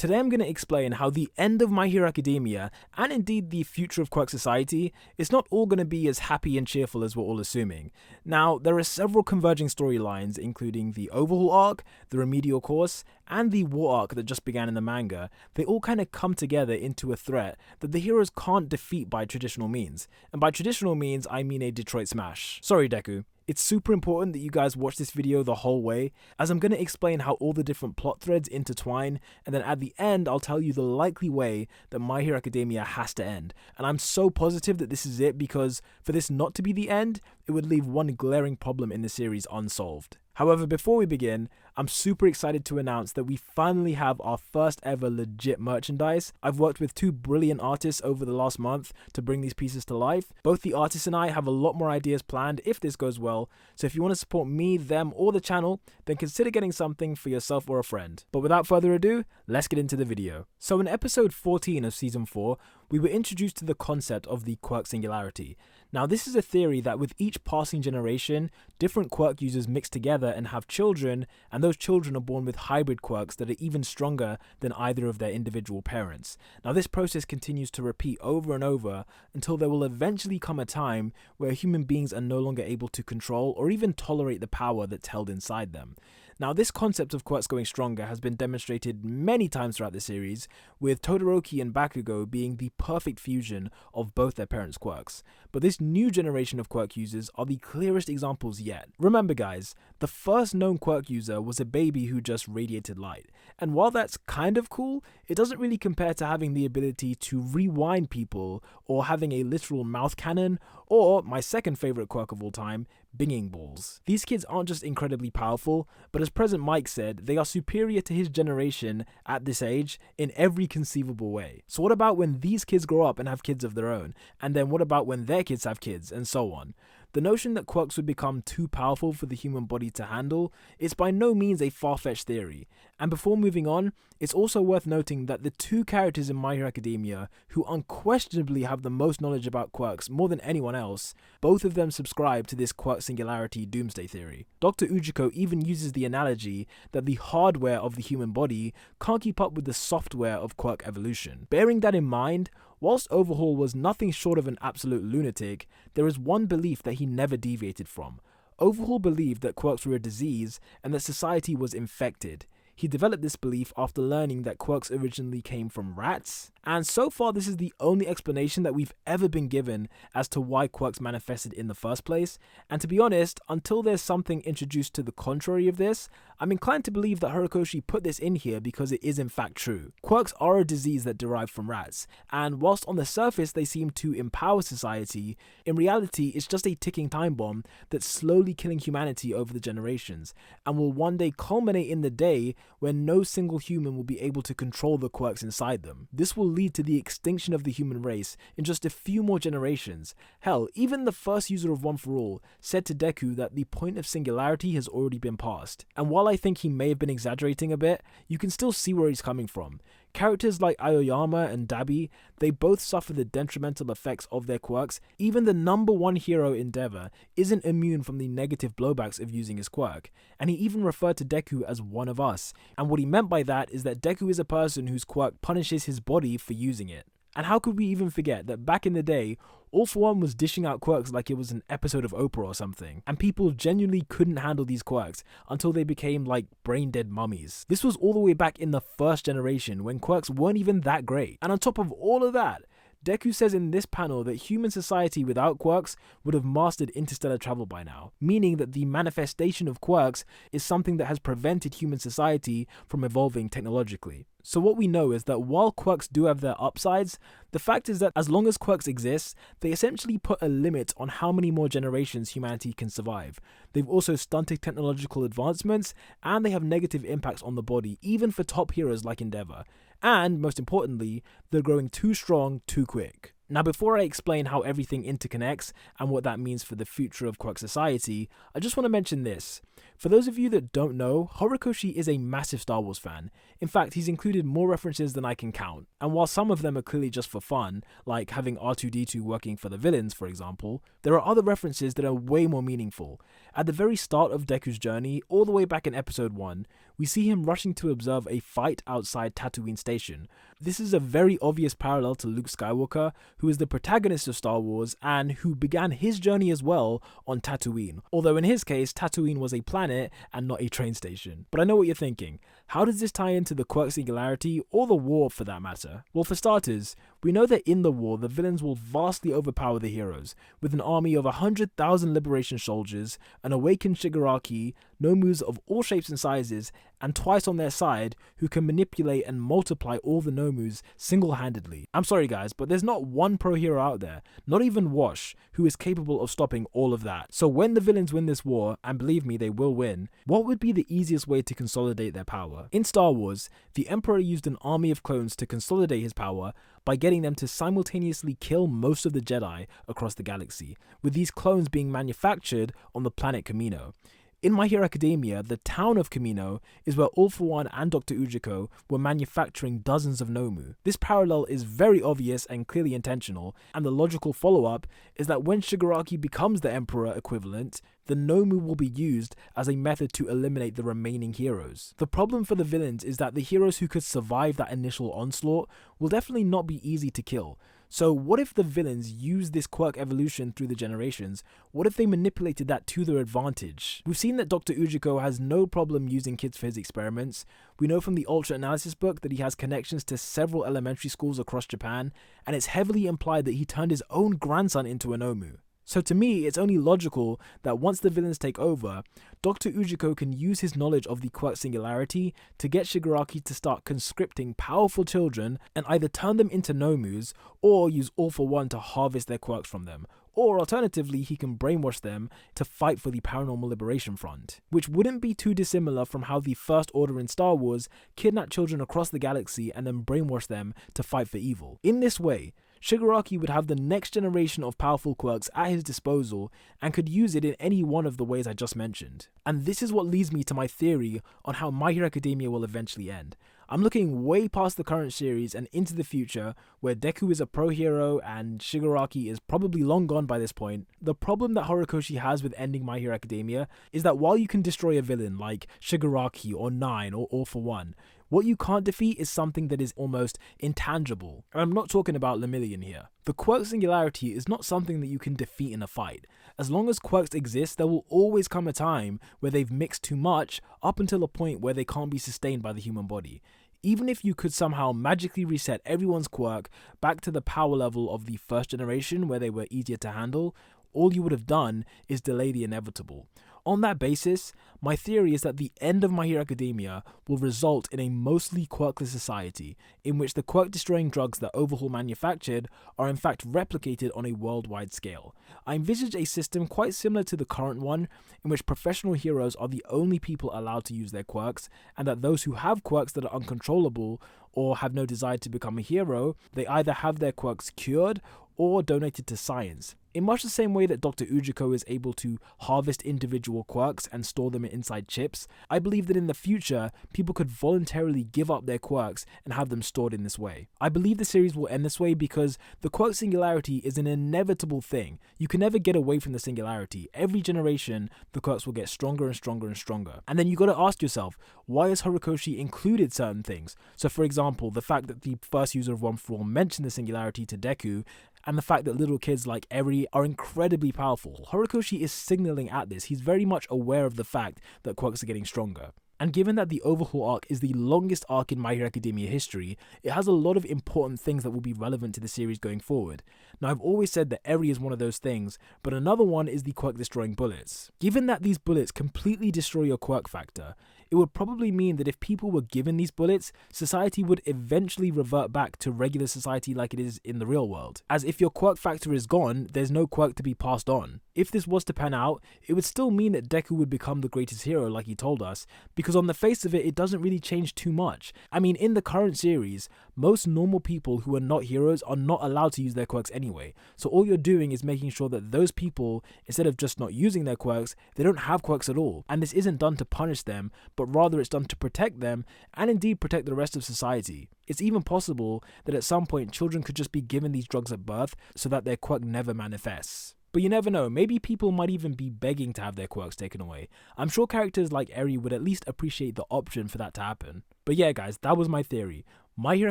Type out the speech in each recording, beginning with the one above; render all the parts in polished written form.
Today I'm going to explain how the end of My Hero Academia, and indeed the future of Quirk society, is not all going to be as happy and cheerful as we're all assuming. Now, there are several converging storylines, including the Overhaul arc, the Remedial Course, and the War arc that just began in the manga. They all kind of come together into a threat that the heroes can't defeat by traditional means. And by traditional means, I mean a Detroit Smash. Sorry, Deku. It's super important that you guys watch this video the whole way, as I'm going to explain how all the different plot threads intertwine, and then at the end I'll tell you the likely way that My Hero Academia has to end. And I'm so positive that this is it, because for this not to be the end, it would leave one glaring problem in the series unsolved. However, before we begin, I'm super excited to announce that we finally have our first ever legit merchandise. I've worked with two brilliant artists over the last month to bring these pieces to life. Both the artists and I have a lot more ideas planned if this goes well, so if you want to support me, them, or the channel, then consider getting something for yourself or a friend. But without further ado, let's get into the video. So in episode 14 of season 4, we were introduced to the concept of the Quirk singularity. Now, this is a theory that with each passing generation, different Quirk users mix together and have children, and those children are born with hybrid Quirks that are even stronger than either of their individual parents. Now, this process continues to repeat over and over until there will eventually come a time where human beings are no longer able to control or even tolerate the power that's held inside them. Now, this concept of Quirks going stronger has been demonstrated many times throughout the series, with Todoroki and Bakugo being the perfect fusion of both their parents' Quirks. But this new generation of Quirk users are the clearest examples yet. Remember guys, the first known Quirk user was a baby who just radiated light. And while that's kind of cool, it doesn't really compare to having the ability to rewind people, or having a literal mouth cannon, or my second favorite Quirk of all time, binging balls. These kids aren't just incredibly powerful, but as President Mike said, they are superior to his generation at this age in every conceivable way. So what about when these kids grow up and have kids of their own? And then what about when their kids have kids, and so on? The notion that Quirks would become too powerful for the human body to handle is by no means a far-fetched theory. And before moving on, it's also worth noting that the two characters in My Hero Academia who unquestionably have the most knowledge about Quirks more than anyone else, both of them subscribe to this Quirk singularity doomsday theory. Dr. Ujiko even uses the analogy that the hardware of the human body can't keep up with the software of Quirk evolution. Bearing that in mind, whilst Overhaul was nothing short of an absolute lunatic, there is one belief that he never deviated from. Overhaul believed that Quirks were a disease and that society was infected. He developed this belief after learning that Quirks originally came from rats, and so far this is the only explanation that we've ever been given as to why Quirks manifested in the first place, and to be honest, until there's something introduced to the contrary of this, I'm inclined to believe that Horikoshi put this in here because it is in fact true. Quirks are a disease that derive from rats, and whilst on the surface they seem to empower society, in reality it's just a ticking time bomb that's slowly killing humanity over the generations, and will one day culminate in the day when no single human will be able to control the Quirks inside them. This will lead to the extinction of the human race in just a few more generations. Hell, even the first user of One For All said to Deku that the point of singularity has already been passed. And while I think he may have been exaggerating a bit, you can still see where he's coming from. Characters like Aoyama and Dabi, they both suffer the detrimental effects of their Quirks. Even the #1 hero Endeavor isn't immune from the negative blowbacks of using his Quirk, and he even referred to Deku as one of us, and what he meant by that is that Deku is a person whose Quirk punishes his body for using it. And how could we even forget that back in the day, All For One was dishing out Quirks like it was an episode of Oprah or something, and people genuinely couldn't handle these Quirks until they became like brain-dead mummies. This was all the way back in the first generation when Quirks weren't even that great. And on top of all of that, Deku says in this panel that human society without Quirks would have mastered interstellar travel by now, meaning that the manifestation of Quirks is something that has prevented human society from evolving technologically. So what we know is that while Quirks do have their upsides, the fact is that as long as Quirks exist, they essentially put a limit on how many more generations humanity can survive. They've also stunted technological advancements, and they have negative impacts on the body, even for top heroes like Endeavor. And, most importantly, they're growing too strong too quick. Now, before I explain how everything interconnects and what that means for the future of Quirk society, I just want to mention this. For those of you that don't know, Horikoshi is a massive Star Wars fan. In fact, he's included more references than I can count. And while some of them are clearly just for fun, like having R2-D2 working for the villains, for example, there are other references that are way more meaningful. At the very start of Deku's journey, all the way back in episode 1, we see him rushing to observe a fight outside Tatooine Station. This is a very obvious parallel to Luke Skywalker, who is the protagonist of Star Wars and who began his journey as well on Tatooine. Although in his case, Tatooine was a planet and not a train station. But I know what you're thinking. How does this tie into the Quirk singularity or the war for that matter? Well, for starters, we know that in the war, the villains will vastly overpower the heroes, with an army of 100,000 Liberation soldiers, an awakened Shigaraki, Nomus of all shapes and sizes, and twice on their side who can manipulate and multiply all the Nomus single-handedly. I'm sorry guys, but there's not one pro hero out there, not even Wash, who is capable of stopping all of that. So when the villains win this war, and believe me, they will win, what would be the easiest way to consolidate their power? In Star Wars, the Emperor used an army of clones to consolidate his power by getting them to simultaneously kill most of the Jedi across the galaxy, with these clones being manufactured on the planet Kamino. In My Hero Academia, the town of Kamino is where All For One and Dr. Ujiko were manufacturing dozens of Nomu. This parallel is very obvious and clearly intentional, and the logical follow-up is that when Shigaraki becomes the Emperor equivalent, the Nomu will be used as a method to eliminate the remaining heroes. The problem for the villains is that the heroes who could survive that initial onslaught will definitely not be easy to kill. So what if the villains use this quirk evolution through the generations? What if they manipulated that to their advantage? We've seen that Dr. Ujiko has no problem using kids for his experiments. We know from the Ultra Analysis book that he has connections to several elementary schools across Japan, and it's heavily implied that he turned his own grandson into a Nomu. So to me, it's only logical that once the villains take over, Dr. Ujiko can use his knowledge of the quirk singularity to get Shigaraki to start conscripting powerful children and either turn them into Nomus or use All For One to harvest their quirks from them. Or alternatively, he can brainwash them to fight for the Paranormal Liberation Front, which wouldn't be too dissimilar from how the First Order in Star Wars kidnapped children across the galaxy and then brainwash them to fight for evil. In this way, Shigaraki would have the next generation of powerful quirks at his disposal and could use it in any one of the ways I just mentioned. And this is what leads me to my theory on how My Hero Academia will eventually end. I'm looking way past the current series and into the future, where Deku is a pro-hero and Shigaraki is probably long gone by this point. The problem that Horikoshi has with ending My Hero Academia is that while you can destroy a villain like Shigaraki or Nine or All For One, what you can't defeat is something that is almost intangible. And I'm not talking about Lemillion here. The quirk singularity is not something that you can defeat in a fight. As long as quirks exist, there will always come a time where they've mixed too much up until a point where they can't be sustained by the human body. Even if you could somehow magically reset everyone's quirk back to the power level of the first generation where they were easier to handle, all you would have done is delay the inevitable. On that basis, my theory is that the end of My Hero Academia will result in a mostly quirkless society, in which the quirk-destroying drugs that Overhaul manufactured are in fact replicated on a worldwide scale. I envisage a system quite similar to the current one, in which professional heroes are the only people allowed to use their quirks, and that those who have quirks that are uncontrollable or have no desire to become a hero, they either have their quirks cured or donated to science. In much the same way that Dr. Ujiko is able to harvest individual quirks and store them inside chips, I believe that in the future, people could voluntarily give up their quirks and have them stored in this way. I believe the series will end this way because the quirk singularity is an inevitable thing. You can never get away from the singularity. Every generation, the quirks will get stronger and stronger and stronger. And then you gotta ask yourself, why has Horikoshi included certain things? So for example, the fact that the first user of One For All mentioned the singularity to Deku, and the fact that little kids like Eri are incredibly powerful. Horikoshi is signaling at this. He's very much aware of the fact that quirks are getting stronger. And given that the Overhaul arc is the longest arc in My Hero Academia history, it has a lot of important things that will be relevant to the series going forward. Now, I've always said that Eri is one of those things, but another one is the quirk destroying bullets. Given that these bullets completely destroy your quirk factor, it would probably mean that if people were given these bullets, society would eventually revert back to regular society like it is in the real world. As if your quirk factor is gone, there's no quirk to be passed on. If this was to pan out, it would still mean that Deku would become the greatest hero like he told us, because on the face of it, it doesn't really change too much. I mean, in the current series, most normal people who are not heroes are not allowed to use their quirks anyway, so all you're doing is making sure that those people, instead of just not using their quirks, they don't have quirks at all. And this isn't done to punish them, but rather it's done to protect them, and indeed protect the rest of society. It's even possible that at some point children could just be given these drugs at birth so that their quirk never manifests. But you never know, maybe people might even be begging to have their quirks taken away. I'm sure characters like Eri would at least appreciate the option for that to happen. But yeah guys, that was my theory. My Hero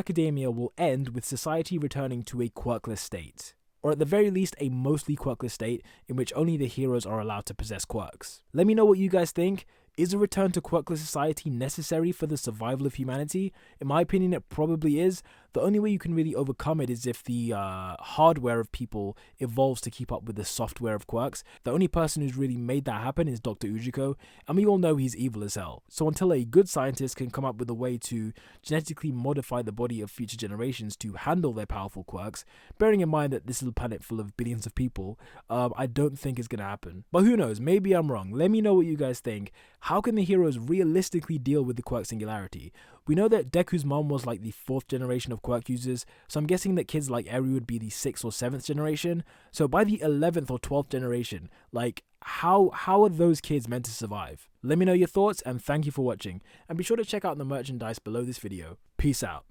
Academia will end with society returning to a quirkless state. Or at the very least a mostly quirkless state in which only the heroes are allowed to possess quirks. Let me know what you guys think. Is a return to quirkless society necessary for the survival of humanity? In my opinion, it probably is. The only way you can really overcome it is if the hardware of people evolves to keep up with the software of quirks. The only person who's really made that happen is Dr. Ujiko, and we all know he's evil as hell. So until a good scientist can come up with a way to genetically modify the body of future generations to handle their powerful quirks, bearing in mind that this is a planet full of billions of people, I don't think it's gonna happen. But who knows, maybe I'm wrong. Let me know what you guys think. How can the heroes realistically deal with the quirk singularity? We know that Deku's mom was like the 4th generation of quirk users, so I'm guessing that kids like Eri would be the 6th or 7th generation. So by the 11th or 12th generation, like how are those kids meant to survive? Let me know your thoughts, and thank you for watching. And be sure to check out the merchandise below this video. Peace out.